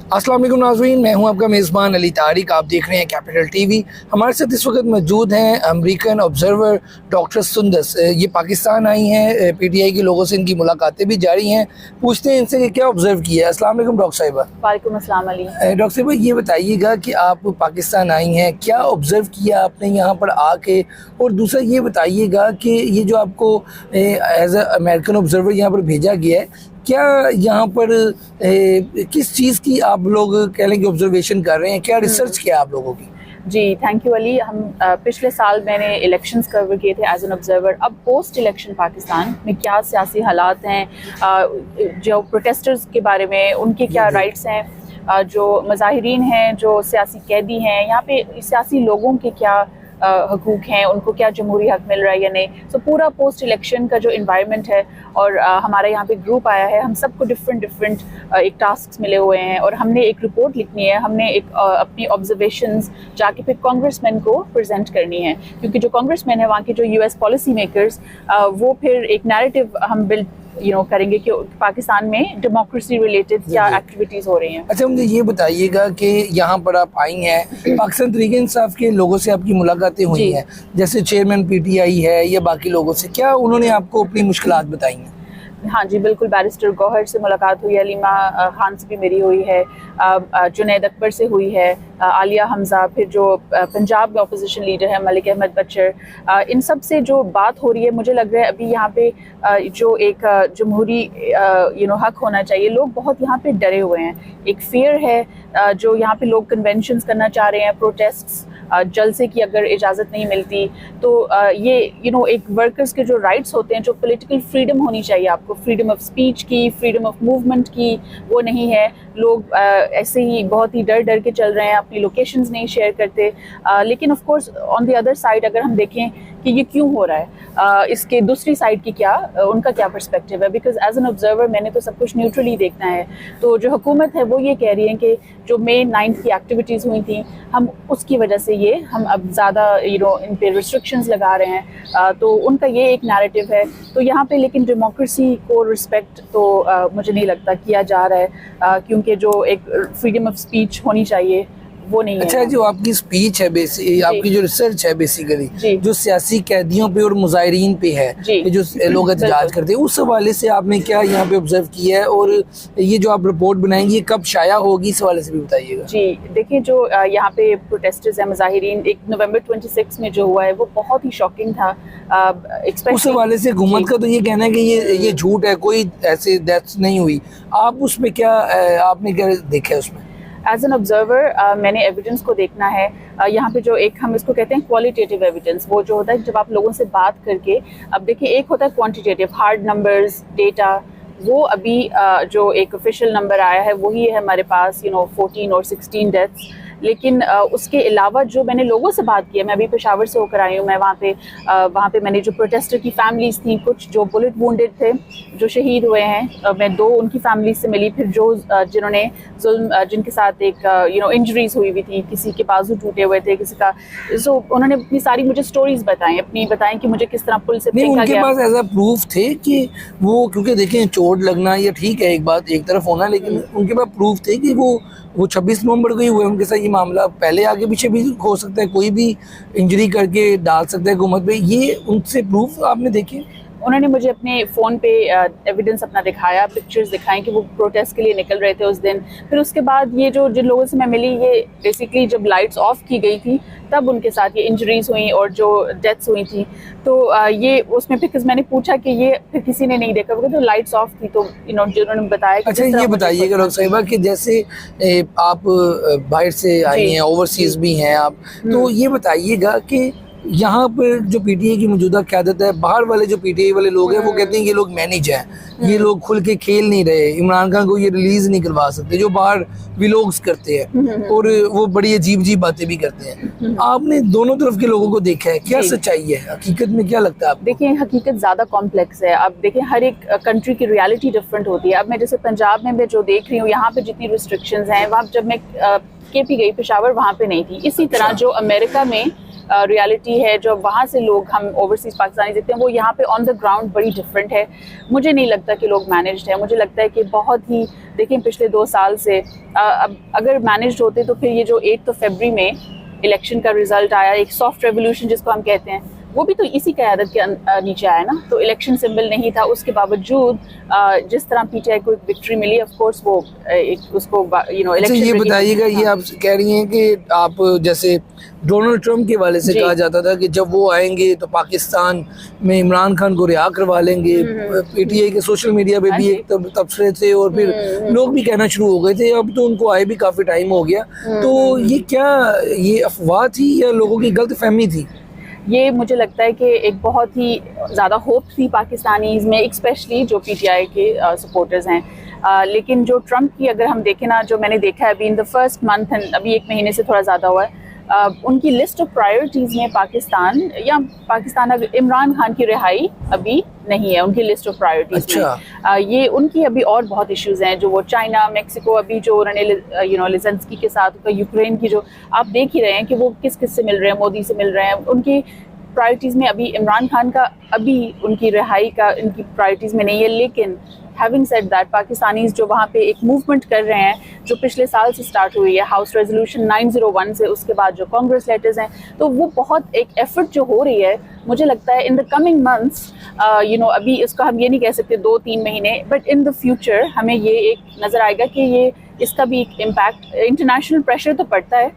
अस्सलाम वालेकुम नाज़रीन, मैं हूं आपका मेज़बान अली तारिक। आप देख रहे हैं कैपिटल टीवी। हमारे साथ इस वक्त मौजूद हैं अमेरिकन ऑब्जर्वर डॉक्टर सुंदस। ये पाकिस्तान आई हैं, पीटीआई के लोगों से इनकी मुलाकातें भी जारी हैं। पूछते हैं इनसे कि क्या ऑब्ज़र्व किया है। अस्सलाम वालेकुम डॉक्टर साहिबा। वालेकुम अस्सलाम अली। डॉक्टर साहिबा, ये बताइएगा कि आप पाकिस्तान आई हैं, क्या ऑब्ज़र्व किया आपने यहाँ पर आके, और दूसरा ये बताइएगा कि ये जो आपको एज अ अमेरिकन ऑब्ज़र्वर यहाँ पर भेजा गया है, क्या यहाँ पर किस चीज़ की आप लोग कह लें कि ऑब्जर्वेशन कर रहे हैं, क्या रिसर्च किया आप लोगों की? जी थैंक यू अली। हम पिछले साल मैंने इलेक्शंस कवर किए थे एज एन ऑब्जर्वर। अब पोस्ट इलेक्शन पाकिस्तान में क्या सियासी हालात हैं, जो प्रोटेस्टर्स के बारे में उनके क्या राइट्स हैं, जो मुजाहिरीन हैं, जो सियासी कैदी हैं, यहाँ पे सियासी लोगों के क्या हकूक़ हैं, उनको क्या जमहूरी हक मिल रहा है या नहीं। सो पूरा पोस्ट इलेक्शन का जो इन्वायरमेंट है, और हमारा यहाँ पे ग्रुप आया है, हम सबको डिफरेंट एक टास्क मिले हुए हैं और हमने एक रिपोर्ट लिखनी है। हमने एक अपनी ऑब्जर्वेशंस जाके फिर कांग्रेसमैन को प्रेजेंट करनी है, क्योंकि जो कांग्रेसमैन है वहाँ के जो यूएस पॉलिसी मेकर्स, वो फिर एक नैरेटिव हम बिल्ड करेंगे कि पाकिस्तान में डेमोक्रेसी रिलेटेड क्या एक्टिविटीज़ हो रही हैं। अच्छा, मुझे ये बताइएगा कि यहाँ पर आप आई हैं, पाकिस्तान तहरीक इंसाफ के लोगों से आपकी मुलाकातें हुई हैं, जैसे चेयरमैन पीटीआई है या बाकी लोगों से, क्या उन्होंने आपको अपनी मुश्किलात बताई हैं? हाँ जी बिल्कुल, बैरिस्टर गौहर से मुलाकात हुई है, अलीमा खान से भी मेरी हुई है, जुनैद अकबर से हुई है, आलिया हमज़ा, फिर जो पंजाब में अपोजिशन लीडर है मलिक अहमद बचर, इन सब से जो बात हो रही है, मुझे लग रहा है अभी यहाँ पे जो एक जमहूरी हक होना चाहिए, लोग बहुत यहाँ पे डरे हुए हैं। एक फियर है जो यहाँ पे लोग कन्वेंशंस करना चाह रहे हैं, प्रोटेस्ट्स, जलसे की अगर इजाज़त नहीं मिलती तो ये एक वर्कर्स के जो राइट्स होते हैं, जो पॉलिटिकल फ्रीडम होनी चाहिए आपको, फ्रीडम ऑफ स्पीच की, फ्रीडम ऑफ मूवमेंट की, वो नहीं है। लोग ऐसे ही बहुत ही डर डर के चल रहे हैं, अपनी लोकेशंस नहीं शेयर करते। लेकिन of course on the other side अगर हम देखें कि ये क्यों हो रहा है, इसके दूसरी साइड की क्या उनका क्या पर्सपेक्टिव है, बिकॉज एज एन ऑब्जर्वर मैंने तो सब कुछ न्यूट्रली देखना है। तो जो हुकूमत है वो ये कह रही है कि जो May 9 की एक्टिविटीज़ हुई थी, हम उसकी वजह से हम अब ज़्यादा इन पे रिस्ट्रिक्शंस लगा रहे हैं, तो उनका ये एक नैरेटिव है। तो यहाँ पे लेकिन डेमोक्रेसी को रिस्पेक्ट तो मुझे नहीं लगता किया जा रहा है, क्योंकि जो एक फ्रीडम ऑफ स्पीच होनी चाहिए वो नहीं अच्छा है। जो आपकी स्पीच है, आपकी जो रिसर्च है बेसिकली जो सियासी कैदियों पे और मुजाहिरीन पे है, कि जो लोग एहतजाज करते हैं, उस हवाले से आपने क्या यहाँ पे ऑब्जर्व किया है, और ये जो आप रिपोर्ट बनाएंगी ये कब शाया होगी, इस हवाले से भी बताइएगा। जी देखिए, जो यहाँ पे प्रोटेस्टर्स हैं, मुजाहिरीन, एक नवंबर 26 में जो हुआ है वो बहुत ही शॉकिंग था। उस हवाले से हुकूमत का तो ये कहना है कि ये झूठ है, कोई ऐसे डेथ्स नहीं हुई। आप उसमें क्या आपने क्या देखा है उसमें? एज एन ऑब्जर्वर मैंने एविडेंस को देखना है। यहाँ पे जो एक हम इसको कहते हैं क्वालिटेटिव एविडेंस, वो जो होता है जब आप लोगों से बात करके, अब देखिए एक होता है क्वांटिटेटिव, हार्ड नंबर्स, डेटा, वो अभी जो एक ऑफिशियल नंबर आया है वही है हमारे पास, 14 और 16 डेथ्स। लेकिन उसके अलावा जो मैंने लोगों से बात की है, मैं अभी पेशावर से होकर आई हूँ, मैं वहाँ पे मैंने जो प्रोटेस्टर की फैमिलीज़ थी, कुछ जो बुलेट वुंडेड थे, जो शहीद हुए हैं, मैं 2 उनकी फैमिलीज से मिली। फिर जो जिन्होंने जिनके साथ एक इंजरीज हुई थी, किसी के बाजू टूटे हुए थे, किसी का, सो उन्होंने अपनी सारी मुझे स्टोरीज बताएं कि मुझे किस तरह पुल से फेंका उनके गया। पास ऐसा प्रूफ थे कि वो, क्योंकि देखें चोट लगना ये ठीक है, एक बात एक तरफ होना, लेकिन उनके पास प्रूफ थे कि वो 26 नवंबर को ही हुए उनके साथ ये मामला, पहले आगे पीछे भी हो सकता है, कोई भी इंजरी करके डाल सकता है हुकूमत पे। ये उनसे प्रूफ आपने देखे? उन्होंने मुझे अपने फ़ोन पे एविडेंस अपना दिखाया, पिक्चर्स दिखाएं कि वो प्रोटेस्ट के लिए निकल रहे थे उस दिन। फिर उसके बाद ये जिन लोगों से मैं मिली, ये बेसिकली जब लाइट्स ऑफ की गई थी तब उनके साथ ये इंजरीज हुई और जो डेथ्स हुई थी। तो ये उसमें फिर मैंने पूछा कि ये फिर किसी ने नहीं देखा, क्योंकि तो लाइट्स ऑफ थी, तो जिन्होंने बताया। अच्छा ये बताइएगा डॉक्टर साहिबा कि जैसे आप बाहर से आई हैं, ओवरसीज भी हैं आप, तो ये बताइएगा कि यहाँ पर जो पीटीआई की मौजूदा क़यादत है, बाहर वाले जो पीटीआई वाले लोग हैं वो कहते हैं ये लोग मैनेज हैं, ये लोग खुल के खेल नहीं रहे, इमरान खान को ये रिलीज नहीं करवा सकते, जो बाहर व्लॉग्स करते हैं और वो बड़ी अजीब अजीब बातें भी करते हैं। आपने दोनों तरफ के लोगों को देखा है, क्या सच्चाई है, हकीकत में क्या लगता है आपको? देखिए, हकीकत ज़्यादा कॉम्प्लेक्स है। अब देखिए, हर एक कंट्री की रियलिटी डिफरेंट होती है। अब मैं जैसे पंजाब में मैं जो देख रही हूँ, यहाँ पे जितनी रिस्ट्रिक्शंस हैं, वहाँ जब मैं KP गई पेशावर, वहाँ पे नहीं थी। इसी तरह जो अमेरिका में रियलिटी है जो वहाँ से लोग हम ओवरसीज़ पाकिस्तानी देखते हैं वो यहाँ पे ऑन द ग्राउंड बड़ी डिफरेंट है। मुझे नहीं लगता कि लोग मैनेज्ड है, मुझे लगता है कि बहुत ही देखिए पिछले 2 साल से अब अगर मैनेज्ड होते तो फिर ये जो 8 फरवरी में इलेक्शन का रिजल्ट आया, एक सॉफ्ट रेवोल्यूशन जिसको हम कहते हैं, वो भी तो इसी क़यादत के नीचे आया ना। तो इलेक्शन सिंबल नहीं था, उसके बावजूद जिस तरह पीटीआई को एक विक्ट्री मिली, ऑफ कोर्स वो एक उसको अच्छा ये बताइएगा, ये आप कह रही हैं कि आप जैसे डोनाल्ड ट्रंप के हवाले से कहा जाता था कि जब वो आएंगे तो पाकिस्तान में इमरान खान को रिहा करवा लेंगे, पीटीआई के सोशल मीडिया पे भी एक तबसरे थे और फिर लोग भी कहना शुरू हो गए थे, अब तो उनको आए भी काफ़ी टाइम हो गया। तो ये क्या ये अफवाह थी या लोगों की गलत फहमी थी? ये मुझे लगता है कि एक बहुत ही ज़्यादा होप थी पाकिस्तानीज़ में, स्पेशली जो पीटीआई के सपोर्टर्स हैं। लेकिन जो ट्रंप की अगर हम देखें ना, जो मैंने देखा है अभी in the first month and अभी 1 महीने से थोड़ा ज़्यादा हुआ है, उनकी लिस्ट ऑफ प्रायोरिटीज़ में पाकिस्तान अगर इमरान खान की रिहाई अभी नहीं है उनकी लिस्ट ऑफ प्रायोरिटीज़ में। ये उनकी अभी और बहुत इश्यूज़ हैं जो वो चाइना, मेक्सिको, अभी जो उन्होंने लिजेंस्की के साथ उनका यूक्रेन की जो आप देख ही रहे हैं कि वो किस किस से मिल रहे हैं, मोदी से मिल रहे हैं। उनकी प्रायोरिटीज़ में अभी इमरान खान का अभी उनकी रिहाई का इनकी प्रायोरिटीज़ में नहीं है। लेकिन हैविंग सेड दैट, पाकिस्तानीज़ जो वहाँ पे एक मूवमेंट कर रहे हैं जो पिछले साल से स्टार्ट हुई है, हाउस रेजोल्यूशन 901 से, उसके बाद जो कांग्रेस लेटर्स हैं, तो वो बहुत एक एफर्ट जो हो रही है, मुझे लगता है इन द कमिंग मंथ्स अभी इसको हम ये नहीं कह सकते 2-3 महीने, बट इन द फ्यूचर हमें ये एक नज़र आएगा कि ये इसका भी एक इम्पैक्ट, इंटरनेशनल प्रेशर तो पड़ता है,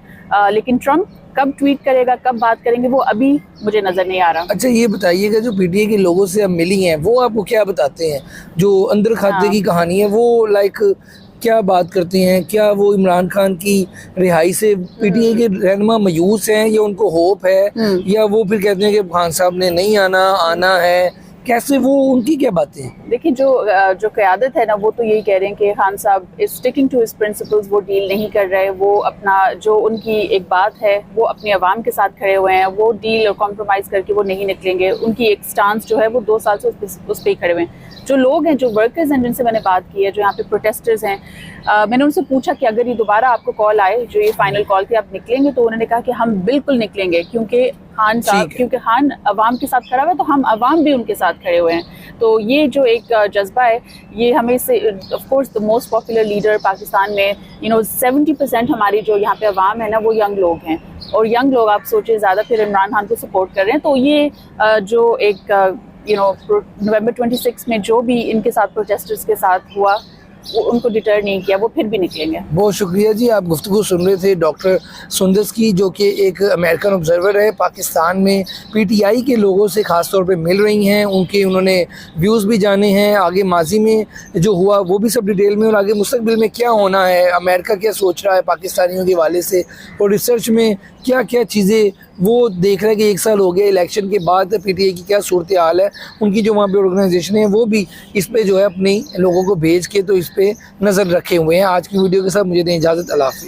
लेकिन ट्रंप कब ट्वीट करेगा, कब बात करेंगे, वो अभी मुझे नज़र नहीं आ रहा। अच्छा ये बताइएगा, जो पीटीआई के लोगों से आप मिली हैं वो आपको क्या बताते हैं? जो अंदर खाते की कहानी है वो क्या बात करते हैं? क्या वो इमरान खान की रिहाई से पीटीआई के रहनुमा मायूस हैं या उनको होप है, या वो फिर कहते हैं कि खान साहब ने नहीं आना है? कैसे वो उनकी क्या बातें हैं? देखिए जो क़यादत है ना, वो तो यही कह रहे हैं कि खान साहब is sticking to his principles, वो डील नहीं कर रहे, वो अपना जो उनकी एक बात है वो अपनी आवाम के साथ खड़े हुए हैं, वो डील और कॉम्प्रोमाइज़ करके वो नहीं निकलेंगे। उनकी एक स्टांस जो है वो 2 साल से उस पर ही खड़े हुए हैं। जो लोग हैं, जो वर्कर्स हैं जिनसे मैंने बात की है, जो यहाँ पे प्रोटेस्टर्स हैं, मैंने उनसे पूछा कि अगर ये दोबारा आपको कॉल आए, जो ये फाइनल कॉल थी, आप निकलेंगे? तो उन्होंने कहा कि हम बिल्कुल निकलेंगे, क्योंकि खान साहब, क्योंकि खान अवाम के साथ खड़ा हुआ है तो हम अवाम भी उनके साथ खड़े हुए हैं। तो ये जो एक जज्बा है, ये हमें से of course the most popular leader Pakistan में 70% हमारी जो यहाँ पे अवाम है ना, वो यंग लोग हैं, और यंग लोग आप सोचिए ज़्यादा फिर इमरान खान को सपोर्ट कर रहे हैं। तो ये जो एक नवंबर 26 में जो भी इनके साथ प्रोटेस्टर्स के साथ हुआ, वो उनको डिटर नहीं किया, वो फिर भी निकलेंगे। बहुत शुक्रिया जी, आप गुफ्तगू सुन रहे थे डॉक्टर सुंदस की, जो कि एक अमेरिकन ऑब्जर्वर है, पाकिस्तान में पीटीआई के लोगों से ख़ास तौर पे मिल रही हैं, उन्होंने व्यूज़ भी जाने हैं, आगे माजी में जो हुआ वो भी सब डिटेल में, और आगे मुस्तकबिल में क्या होना है, अमेरिका क्या सोच रहा है पाकिस्तानियों के हवाले से, और रिसर्च में क्या क्या चीज़ें वो देख रहे हैं कि 1 साल हो गया इलेक्शन के बाद पीटीआई की क्या सूरत हाल है, उनकी जो वहाँ पे ऑर्गेनाइजेशन है वो भी इस पे जो है अपनी लोगों को भेज के तो इस पे नज़र रखे हुए हैं। आज की वीडियो के साथ मुझे दें इजाज़त, अल्लाह हाफ़िज़।